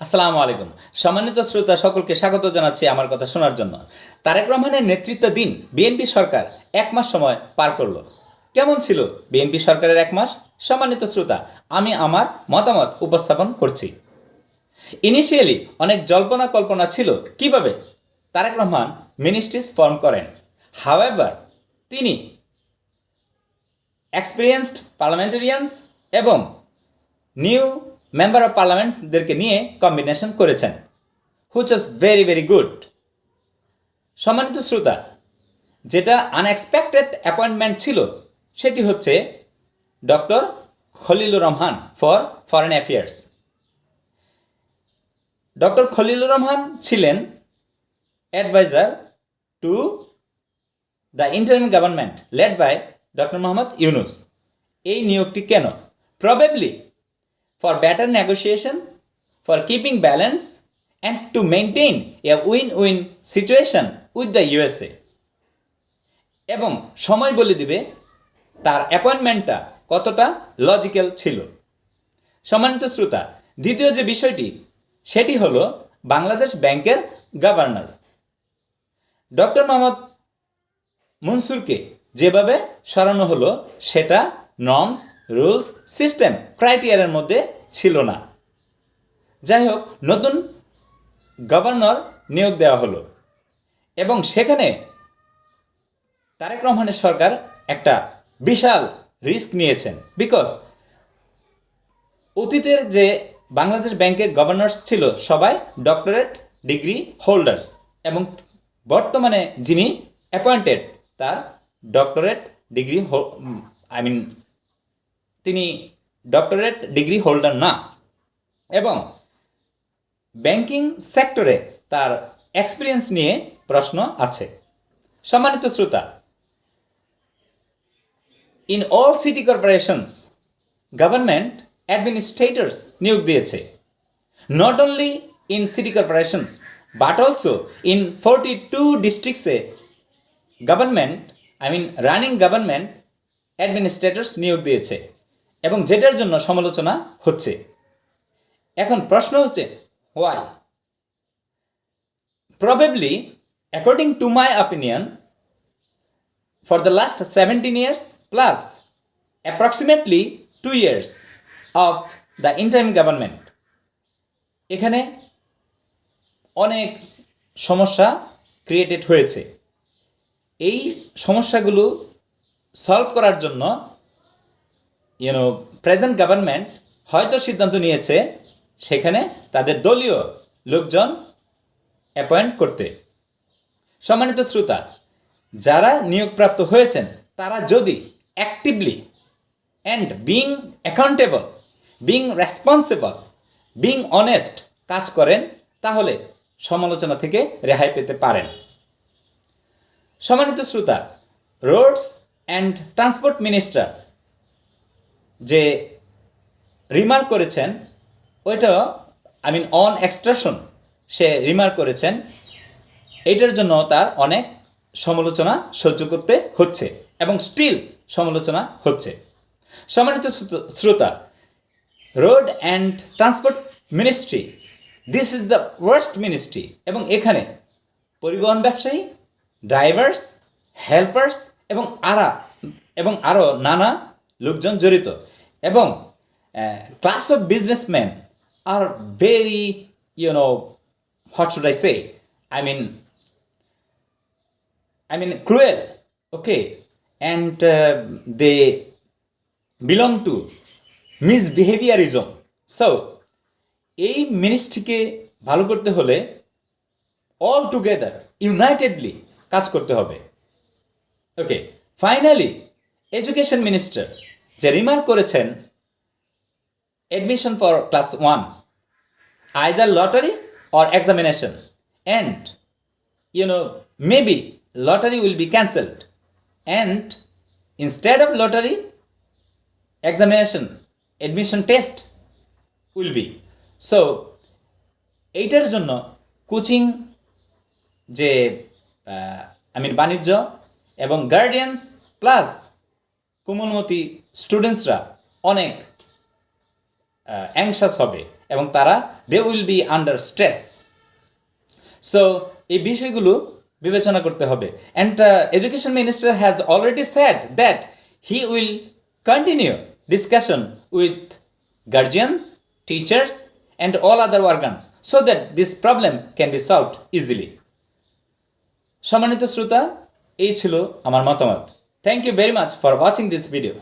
আসসালামু আলাইকুম। সম্মানিত শ্রোতা সকলকে স্বাগত জানাচ্ছি আমার কথা শোনার জন্য। তারেক রহমানের নেতৃত্বাধীন বিএনপি সরকার 1 মাস সময় পার করলো। কেমন ছিল বিএনপি সরকারের 1 মাস? সম্মানিত শ্রোতা, আমি আমার মতামত উপস্থাপন করছি। ইনিশিয়ালি অনেক জল্পনা কল্পনা ছিল কিভাবে তারেক রহমান মিনিস্ট্রিজ ফর্ম করেন। হাওয়েভার তিনি এক্সপিরিয়েন্সড পার্লামেন্টারিয়ানস এবং নিউ মেম্বার অফ পার্লামেন্টসদেরকে নিয়ে কম্বিনেশন করেছেন, which was very very good. সম্মানিত শ্রোতা, যেটা আনএক্সপেক্টেড অ্যাপয়েন্টমেন্ট ছিল সেটি হচ্ছে doctor Khalilur Rahman for foreign affairs. Doctor Khalilur Rahman ছিলেন adviser to the interim government led by doctor Mohammad Yunus. এই নিয়োগটি কেন? Probably for better negotiation, for keeping balance, and to maintain a win-win situation with the USA. এবং সময় বলে দিবে তার অ্যাপয়েন্টমেন্টটা কতটা লজিক্যাল ছিল। সম্মানিত শ্রোতা, দ্বিতীয় যে বিষয়টি সেটি হলো বাংলাদেশ ব্যাংকের গভর্নর ডক্টর মোহাম্মদ মনসুরকে যেভাবে সরানো হলো সেটা নর্মস, রুলস, সিস্টেম, ক্রাইটেরিয়ার মধ্যে ছিল না। যাই হোক, নতুন গভর্নর নিয়োগ দেওয়া হলো এবং সেখানে তারেক রহমানের সরকার একটা বিশাল রিস্ক নিয়েছেন। বিকজ অতীতের যে বাংলাদেশ ব্যাংকের গভর্নর্স ছিল সবাই ডক্টরেট ডিগ্রি হোল্ডার্স এবং বর্তমানে যিনি অ্যাপয়েন্টেড তার ডক্টরেট ডিগ্রি তিনি ডক্টরেট ডিগ্রি হোল্ডার না এবং ব্যাংকিং সেক্টরে তার এক্সপিরিয়েন্স নিয়ে প্রশ্ন আছে। সম্মানিত শ্রোতা, in all city corporations government administrators নিয়োগ দিয়েছে, not only in city corporations but also in 42 ডিস্ট্রিক্টসে গভর্নমেন্ট রানিং গভর্নমেন্ট অ্যাডমিনিস্ট্রেটরস নিয়োগ দিয়েছে এবং যেটার জন্য সমালোচনা হচ্ছে। এখন প্রশ্ন হচ্ছে why? Probably according to my opinion for the last 17 years plus approximately 2 years of the interim government, এখানে অনেক সমস্যা ক্রিয়েটেড হয়েছে। এই সমস্যাগুলো সলভ করার জন্য প্রেজেন্ট গভর্নমেন্ট হয়তো সিদ্ধান্ত নিয়েছে সেখানে তাদের দলীয় লোকজন অ্যাপয়েন্ট করতে। সম্মানিত শ্রোতা, যারা নিয়োগপ্রাপ্ত হয়েছেন তারা যদি actively and being accountable, being responsible, being honest কাজ করেন তাহলে সমালোচনা থেকে রেহাই পেতে পারেন। সম্মানিত শ্রোতা, রোডস অ্যান্ড ট্রান্সপোর্ট মিনিস্টার যে রিমার্ক করেছেন ওইটা অন এক্সট্রাকশন সে রিমার্ক করেছেন, এইটার জন্য তার অনেক সমালোচনা সহ্য করতে হচ্ছে এবং স্টিল সমালোচনা হচ্ছে। সম্মানিত শ্রোতা, road and transport ministry, this is the worst ministry এবং এখানে পরিবহন ব্যবসায়ী, ড্রাইভার্স, হেল্পার্স এবং আরও নানা লোকজন জড়িত এবং class of businessman are very what should I say, cruel, okay, and they belong to misbehaviorism. So এই মিনিস্ট্রিকে ভালো করতে হলে অল টুগেদার ইউনাইটেডলি কাজ করতে হবে। ওকে, ফাইনালি এডুকেশন মিনিস্টার যে রিমার্ক করেছেন admission for class 1 either lottery or examination, and maybe lottery will be cancelled and instead of lottery examination admission test will be. So এইটার জন্য কোচিং যে বাণিজ্য এবং গার্ডিয়ানস প্লাস কোমলমতি স্টুডেন্টসরা অনেক অ্যাংশাস হবে এবং তারা they will be under stress. So এই বিষয়গুলো বিবেচনা করতে হবে। And education minister has already said that he will continue discussion with guardians, teachers and all other organs so that this problem can be solved easily. সম্মানিত শ্রোতা, এই ছিল আমার মতামত। Thank you very much for watching this video.